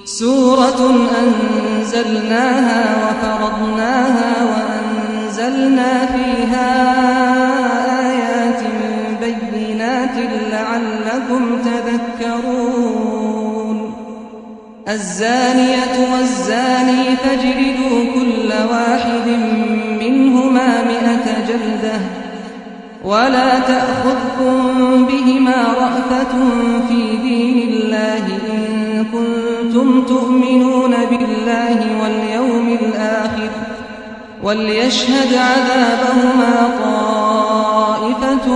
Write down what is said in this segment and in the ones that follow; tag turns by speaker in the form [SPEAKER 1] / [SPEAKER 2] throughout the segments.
[SPEAKER 1] سورة أنزلناها وفرضناها وأنزلنا فيها آيات بينات لعلكم تذكرون الزانية والزاني فاجلدوا كل واحد منهما 100 جلدة ولا تأخذكم بهما رأفة في دين الله إن كنتم تؤمنون بالله واليوم الآخر وليشهد عذابهما طائفة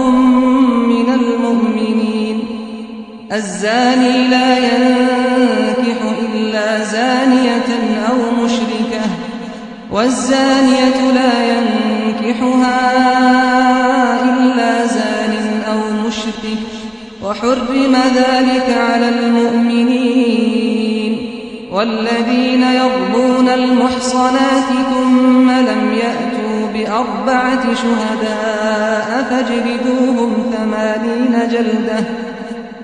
[SPEAKER 1] من المؤمنين الزاني لا ينكح إلا زانية أو مشركة والزانية لا ينكحها إلا زان أو مشرك وحرم ذلك على المؤمنين والذين يرمون المحصنات ثم لم يأتوا ب4 شهداء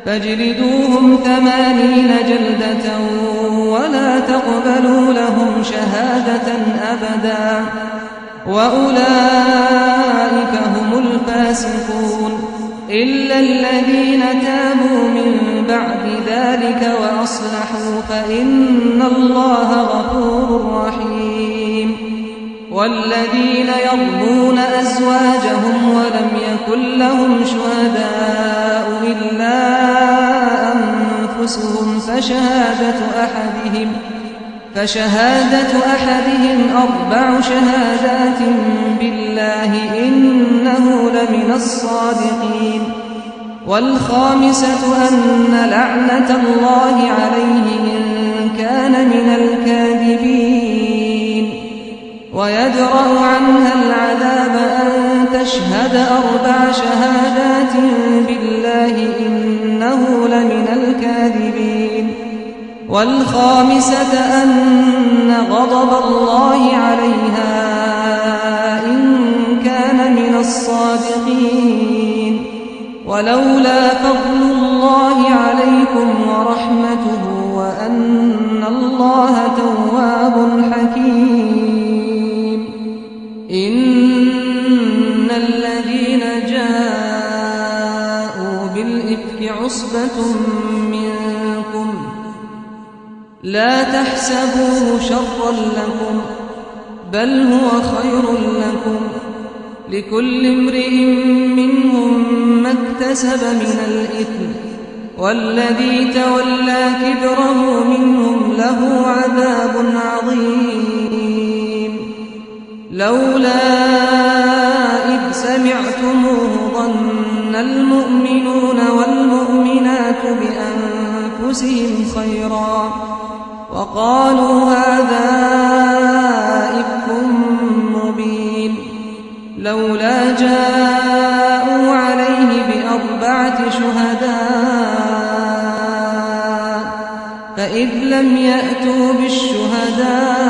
[SPEAKER 1] فاجلدوهم 80 جلدة ولا تقبلوا لهم شهادة أبدا وأولئك هم الفاسقون إلا الذين تابوا من بعد ذلك وأصلحوا فإن الله غفور رحيم والذين يرمون أزواجهم ولم يكن لهم شهداء إلا أنفسهم فشهادة أحدهم 4 شهادات بالله إنه لمن الصادقين والخامسة أن لعنة الله عليه إن كان من الكاذبين ويدرأ عنها العذاب أن تشهد 4 شهادات بالله إنه لمن الكاذبين والخامسة أن غضب الله عليها إن كان من الصادقين ولولا فضل الله عليكم ورحمته وأن الله تواب حكيم إن الذين جاءوا بالإفك عصبة منكم لا تحسبوه شرا لكم بل هو خير لكم لكل امرئ منهم ما اكتسب من الإثم والذي تولى كبره منهم له عذاب عظيم لولا إذ سمعتموه ظن المؤمنون والمؤمنات بأنفسهم خيرا وقالوا هذا إفك مبين لولا جاءوا عليه ب4 شهداء فإذ لم يأتوا بالشهداء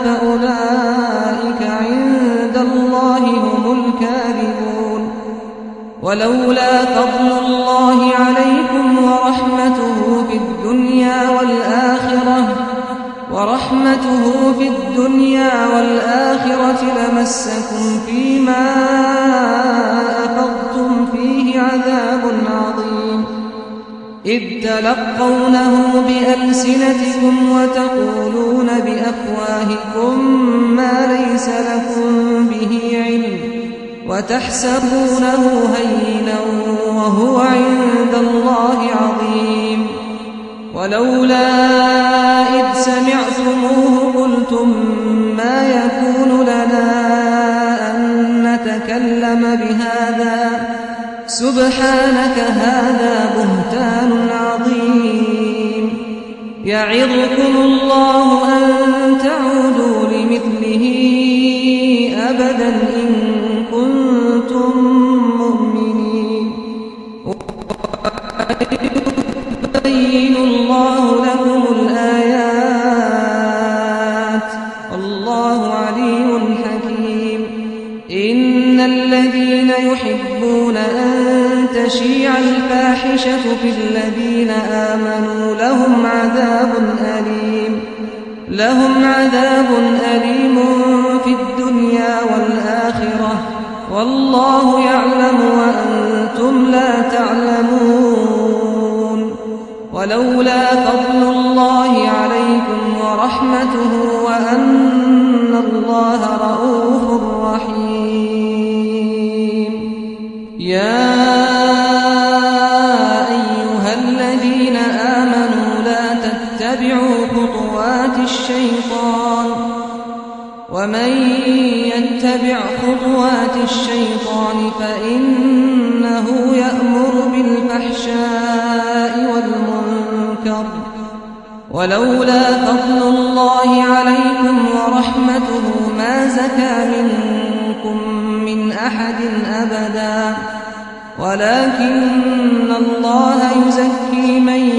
[SPEAKER 1] فأولئك عند الله هم الكاذبون ولولا فضل الله عليكم ورحمته في الدنيا والآخرة لمسكم فيما أفضتم فيه عذاب عظيم إذ تلقونه بألسنتكم وتقولون بأفواهكم ما ليس لكم به علم وتحسبونه هينا وهو عند الله عظيم ولولا إذ سمعتموه قلتم ما يكون لنا أن نتكلم بهذا سبحانك هذا بهتان عظيم يعظكم الله أن تعودوا لمثله أبدا إن كنتم مؤمنين ويبين الله لكم الآيات والله عليم حكيم إن الذين يحبون أن تشيع الفاحشة في الذين آمنوا لهم عذاب لهم عذاب أليم في الدنيا والآخرة والله يعلم وأنتم لا تعلمون ولولا فضل الله عليكم ورحمته وأن الله رؤوف رحيم يا أيها الذين آمنوا لا تتبعوا خطوات الشيطان ومن يتبع خطوات الشيطان فإنه يأمر بالفحشاء والمنكر ولولا فضل الله عليكم ورحمته ما زكى منكم من أحد أبدا ولكن الله يزكي من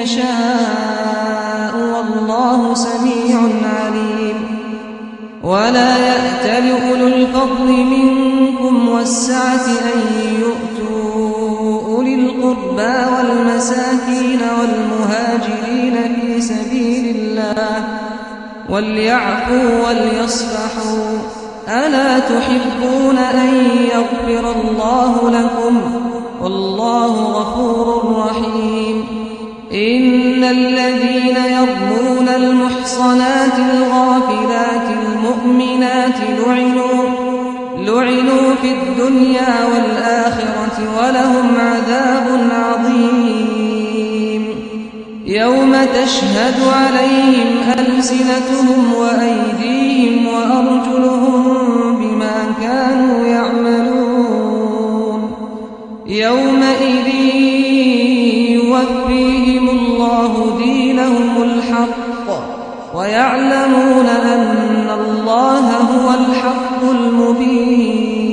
[SPEAKER 1] يشاء والله سميع عليم ولا يأتل أولو الفضل منكم والسعة أن يؤتوا أولي القربى والمساكين والمهاجرين في سبيل الله وليعفوا وليصفحوا ألا تحبون أن يغفر الله لكم والله غفور رحيم إن الذين يرمون المحصنات الغافلات المؤمنات لعنوا في الدنيا والآخرة ولهم عذاب عظيم يوم تشهد عليهم ألسنتهم وأيديهم وأرجلهم بما كانوا يعملون يومئذ يوفيهم الله دينهم الحق ويعلمون أن الله هو الحق المبين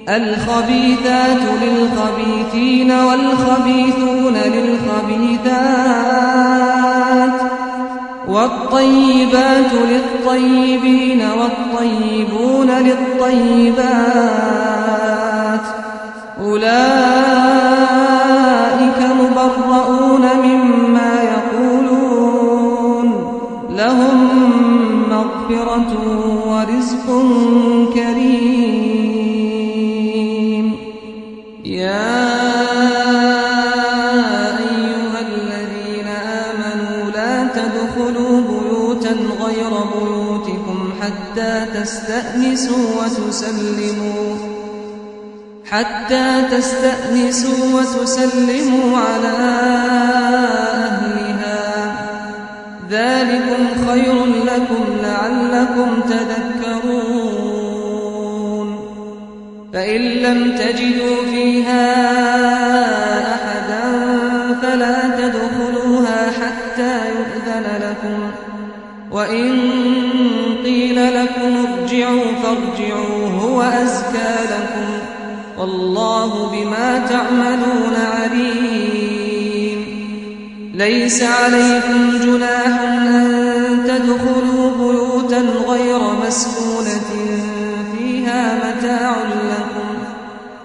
[SPEAKER 1] الخبيثات للخبيثين والخبيثون للخبيثات والطيبات للطيبين والطيبون للطيبات أولئك مبرؤون مما يقولون لهم مغفرة ورزق كريم يا أيها الذين آمنوا لا تدخلوا بيوتا غير بيوتكم حتى تستأنسوا وتسلموا على أهلها ذلكم خير لكم لعلكم تذكرون فإن لم تجدوا فيها أحدا فلا تدخلوها حتى يؤذن لكم وإن قيل لكم ارجعوا فارجعوا هو أزكى لكم والله بما تعملون عليم ليس عليكم جناح أن تدخلوا بيوتا غير مسكونة فيها متاع لكم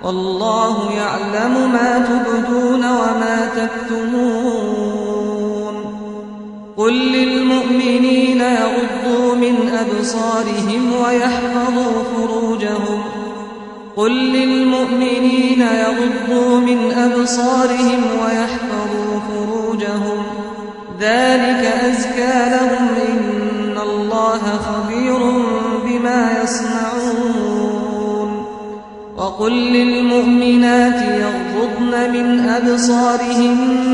[SPEAKER 1] والله يعلم ما تبدون وما تكتمون قل للمؤمنين يغضوا من أبصارهم ويحفظوا فروجهم ذلك أزكى لهم إن الله خبير بما يصنعون وقل للمؤمنات يغضضن من أبصارهن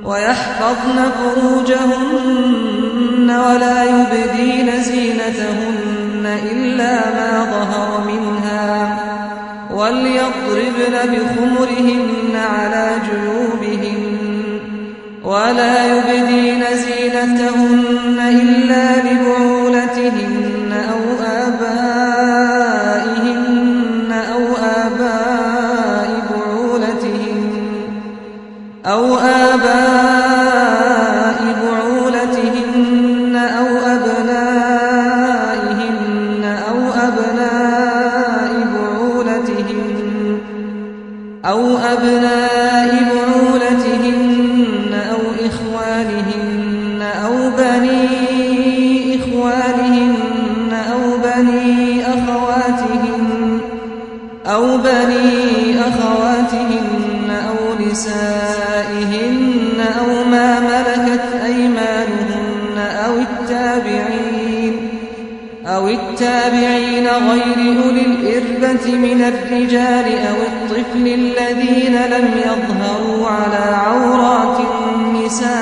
[SPEAKER 1] ويحفظن فروجهن ولا يبدين زينتهن إلا ما ظهر منها وليضربن بخمرهن على جيوبهن ولا يبدين زينتهن إلا لبعولتهن أو آبائهن أو آباء بعولتهن أو أبنائهن أو أبناء بعولتهن نسائهن أو ما ملكت أيمانهن أو التابعين غير أولي الإربة من الرجال أو الطفل الذين لم يظهروا على عورات النساء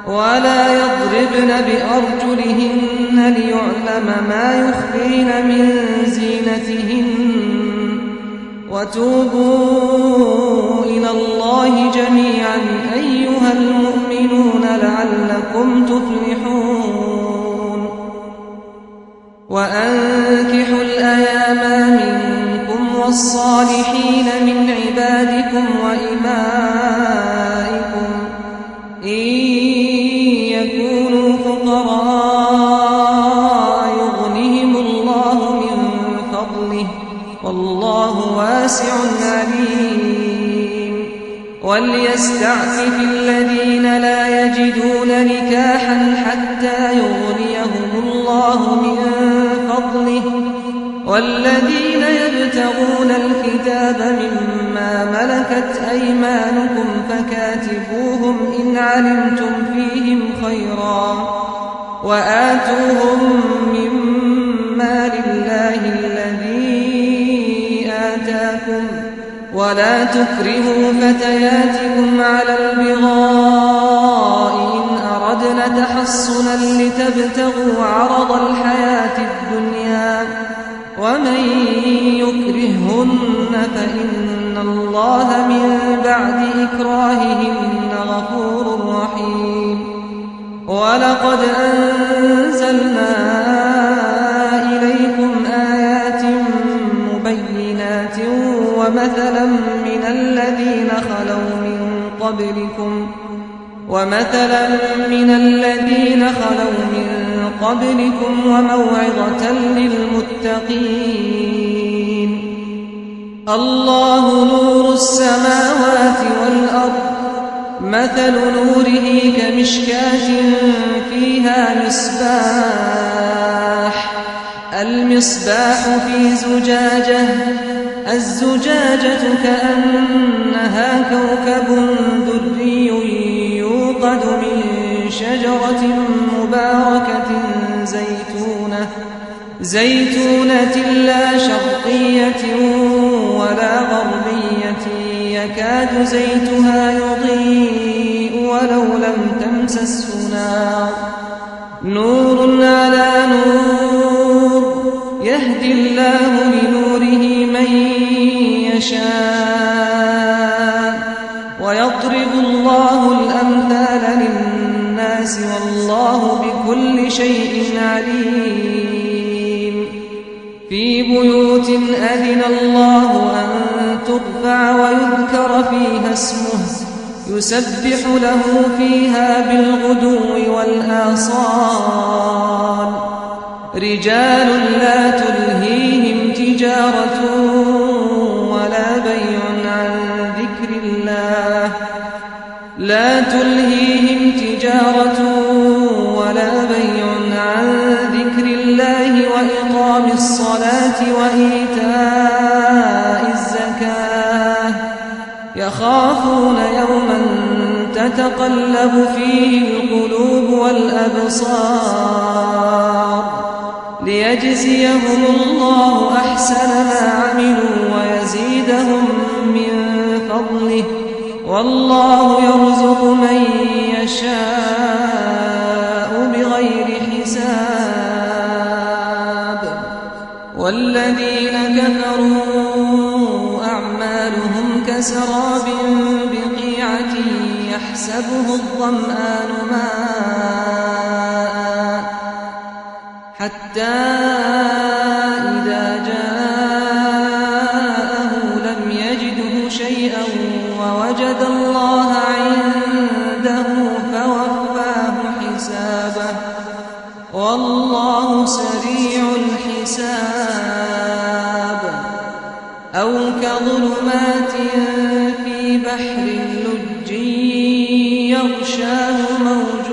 [SPEAKER 1] ولا يضربن بأرجلهن ليعلم ما يخفين من زينتهن وتوبوا إلى الله جميعا أيها المؤمنون لعلكم تفلحون وأنكحوا الأيام منكم والصالحين من عبادكم وإمائكم إن يكونوا فقراء يغنهم الله من فضله والله واسع عليم وليستعفف الذين لا يجدون نكاحا حتى يغنيهم الله من فضله والذين يبتغون الكتاب مما ملكت أيمانكم فكاتبوهم إن علمتم فيهم خيرا وآتوهم مما لله الذي آتاكم ولا تكرهوا فتياتكم على البغاء إن أردنا تحصنا لتبتغوا عرض الحياة الدنيا ومن يكرههن فإن الله من بعد إكراههن غفور رحيم ولقد أنزلنا إليكم آيات مبينات ومثلا من الذين خلوا من قبلكم وموعظة للمتقين الله نور السماوات والأرض مثل نوره كمشكاة فيها المصباح في زجاجة الزجاجة كأنها كوكب دري يوقد من شجرة مباركة زيتونة لا شرقية ولا غربية يكاد زيتها يضيء ولو لم تمسسه نور على نور يهدي الله لنوره من يشاء ويضرب الله الأمثال للناس والله بكل شيء عليم في بيوت أذن الله أن ترفع ويذكر فيها اسمه يسبح له فيها بالغدو والآصال رجال لا تلهيهم تجارة ولا بيع عن ذكر الله وإقام الصلاة وإيتاء الزكاة يخافون يوما تتقلب فيه القلوب والأبصار ليجزيهم الله أحسن ما عملوا ويزيدهم من فضله والله يرزق من يشاء بغير حساب والذين كفروا أعمالهم كسراب بقيعة يحسبه الظمآن ماء حتى إذا جاءه لم يجده شيئا ووجد الله عنده فوفاه حسابه والله سريع الحساب أو كظلمات في بحر لج يغشاه موج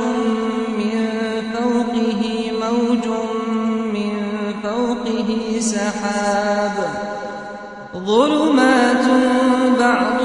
[SPEAKER 1] من فوقه سحاب ظلمات بعض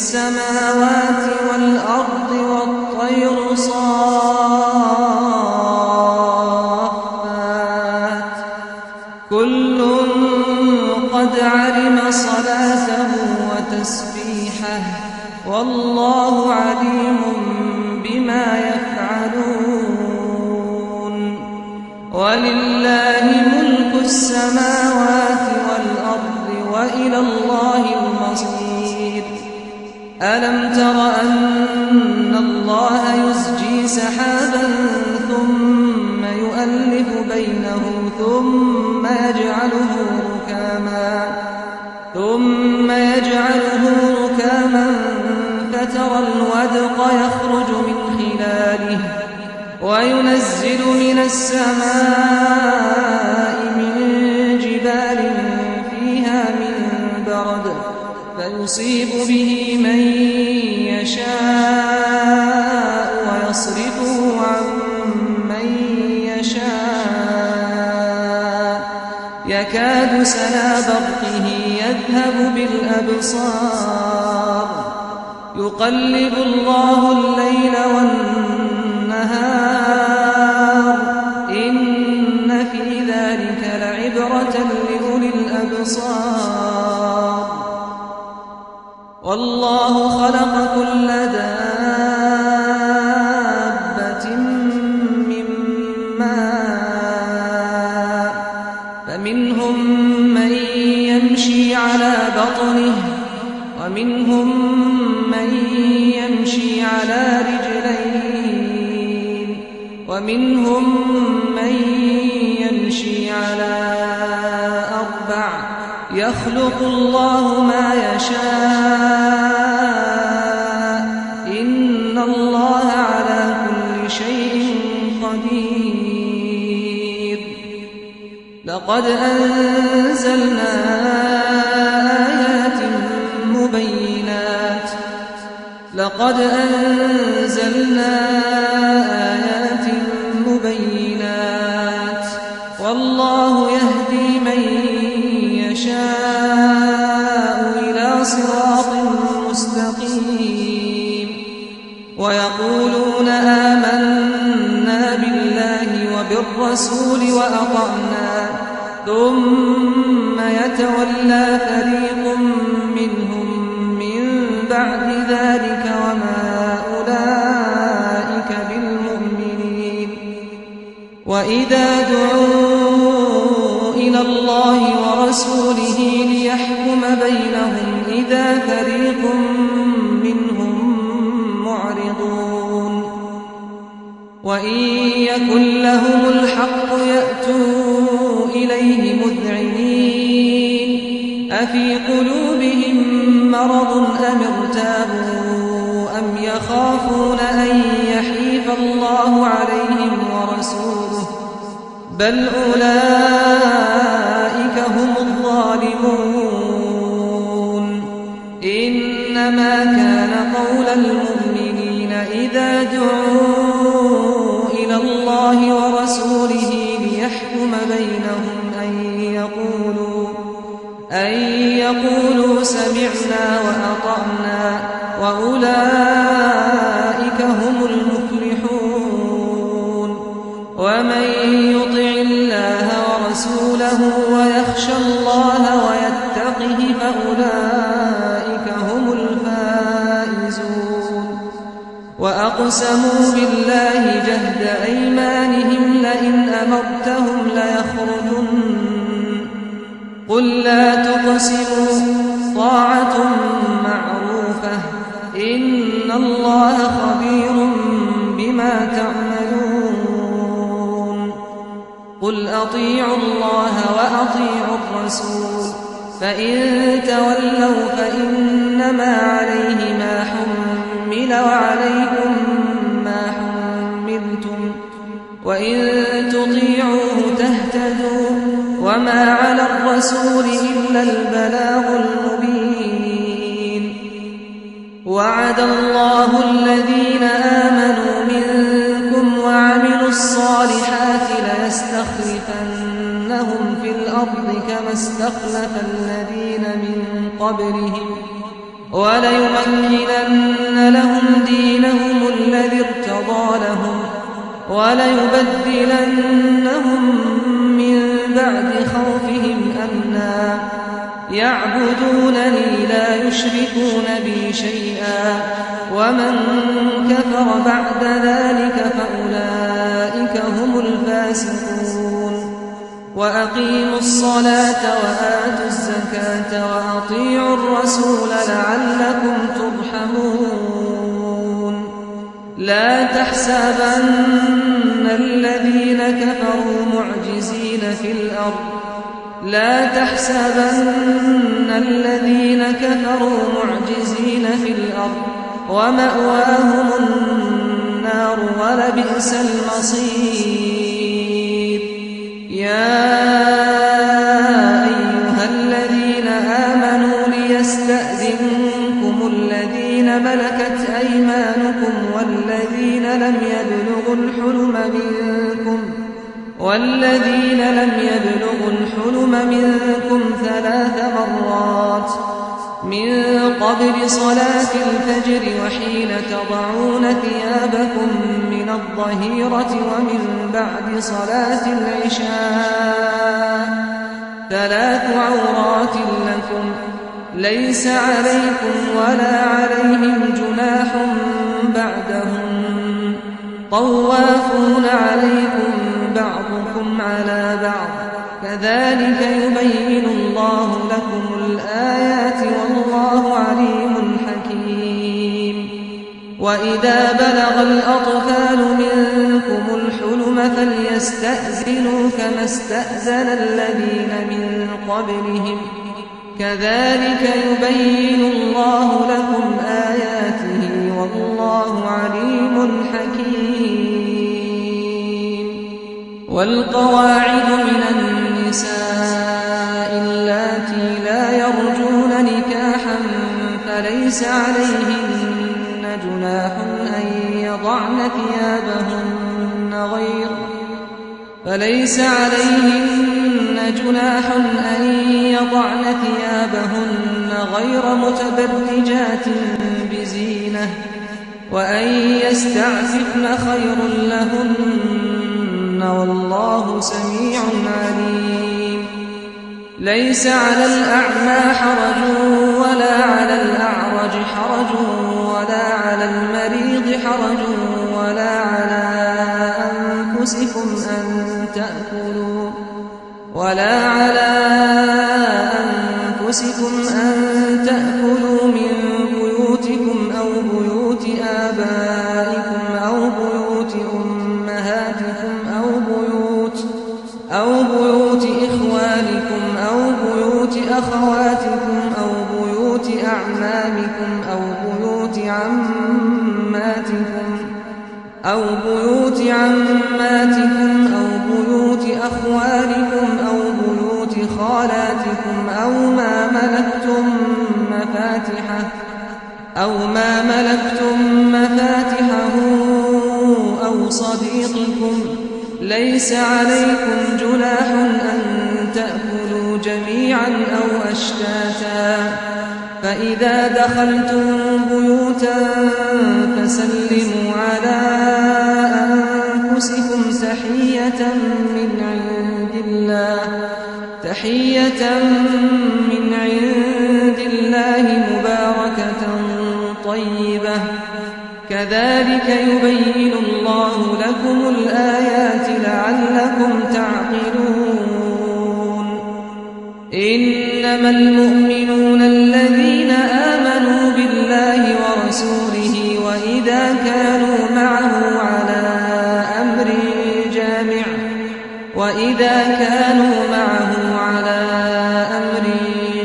[SPEAKER 1] السماوات والأرض والطير صافات كل قد علم صلاته وتسبيحه والله عليم بما يفعلون ولله ملك السماوات والأرض وإلى الله المصير ألم تر أن الله يزجي سحابا ثم يؤلف بينه ثم يجعله ركاما فترى الودق يخرج من خلاله وينزل من السماء من جبال فيها من برد فيصيب به من يشاء ويصرفه عن من يشاء يكاد سنا برقه يذهب بالأبصار يقلب الله الليل والنهار إن في ذلك لعبرة لأولي الأبصار والله خلق كل دابة من ماء فمنهم من يمشي على بطنه ومنهم من يمشي على رجلين ومنهم من يمشي على أربع يخلق الله ما يشاء إن الله على كل شيء قدير لقد أنزلنا آيات مبينات والله يهدي من يشاء إلى صراط مستقيم ويقولون آمنا بالله وبالرسول وأطعنا ثم يتولى فريق منهم من بعد ذلك وما أولئك بالمؤمنين وإذا دعوا إلى الله ورسوله ليحكم بينهم إذا فريق منهم معرضون وإن يكن لهم الحق يأتوا إليه مذعنين أفي قلوبهم مرض أم ارتابوا أم يخافون أن يحيف الله عليهم ورسوله بل أولئك هم الظالمون إنما كان قول المؤمنين إذا دعوا إلى الله ورسوله ليحكم بينهم أن يقولوا سمعنا وأطعنا وأولئك هم المفلحون ومن يطع الله ورسوله ويخشى الله ويتقه فأولئك هم الفائزون وأقسموا بالله جهد أيمانهم لئن أمرتهم ليخرجن قل لا تقسموا طاعة معروفة إن الله خبير بما تعملون قل أطيعوا الله وأطيعوا الرسول فإن تولوا فإنما عليه ما حمل وعليكم ما حملتم وإن تطيعوه تهتدوا وما على الرسول إلا البلاغ المبين وعد الله الذين آمنوا منكم وعملوا الصالحات ليستخلفنهم في الأرض كما استخلف الذين من قبلهم وليمكنن لهم دينهم الذي ارتضى لهم وليبدلنهم من بعد خوفهم أمنا يعبدونني لا يشركون بي شيئا ومن كفر بعد ذلك فأولئك هم الفاسقون وأقيموا الصلاة وآتوا الزكاة وأطيعوا الرسول لعلكم ترحمون لا تحسبن الذين كفروا معجزين في الأرض ومأواهم النار ولبئس المصير يا أيها الذين آمنوا ليستأذنكم الذين ملكت أيمانكم والذين لم يبلغوا الحلم منكم 3 مرات من قبل صلاة الفجر وحين تضعون ثيابكم من الظهيرة ومن بعد صلاة العشاء 3 عورات لكم ليس عليكم ولا عليهم جناح بعدهم طوافون عليكم بعضكم على بعض كذلك يبين الله لكم الآيات والله عليم حكيم وإذا بلغ الأطفال منكم الحلم فليستأذنوا كما استأذن الذين من قبلهم كذلك يبين الله لكم آياته والله عليم حكيم والقواعد من النساء اللاتي لا يرجون نكاحا فليس عليهن جناح أن يضعن ثيابهن غير متبرجات بزينة وأن يستعففن خير لهن والله سميع عليم ليس على الأعمى حرج ولا على الأعرج حرج ولا على المريض حرج ولا على أنفسكم أن تأكلوا من بيوتكم أو بيوت آبائكم أو بيوت أمهاتكم أو بيوت إخوانكم أو بيوت أخواتكم أو بيوت أعمامكم أو بيوت عماتكم أو بيوت أخوالكم أو بيوت خالاتكم أو ما ملكتم مفاتحه أو صديقكم ليس عليكم جناح أن تأكلوا جميعا أو أشتاتا فإذا دخلتم بيوتا فسلموا على أنفسكم تحية من عند الله مباركة طيبة كذلك يبين الله لكم الآيات لعلكم تعقلون إنما المؤمنون الذين آمنوا بالله ورسوله وإذا كانوا معه على أمر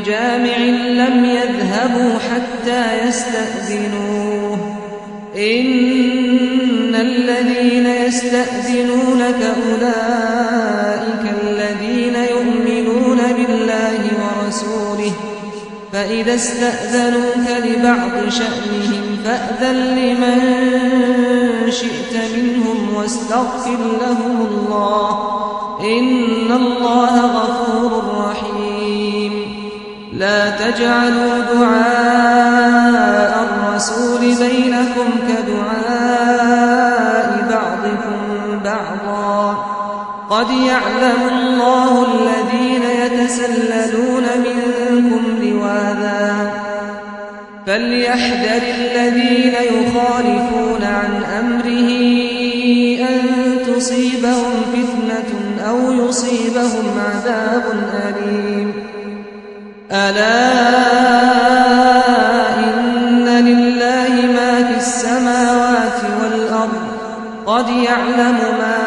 [SPEAKER 1] جامع لم يذهبوا حتى يستأذنوه إن الذين يستأذنونك أولئك الذين يؤمنون بالله ورسوله فإذا استأذنوك لبعض شأنهم فأذن لمن شئت منهم واستغفر لهم الله إن الله غفور رحيم لا تجعلوا دعاء بينكم كدعاء بعضكم بعضا قد يعلم الله الذين يتسللون منكم لواذا فليحذر الذين يخالفون عن أمره أن تصيبهم فتنة أو يصيبهم عذاب أليم ألا إن لله ما في السماوات والأرض قد يعلم ما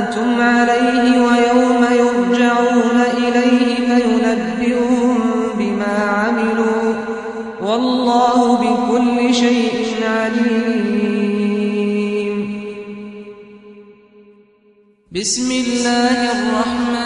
[SPEAKER 1] أنتم عليه ويوم يرجعون إليه فينبئهم بما عملوا والله بكل شيء عليم. بسم الله الرحمن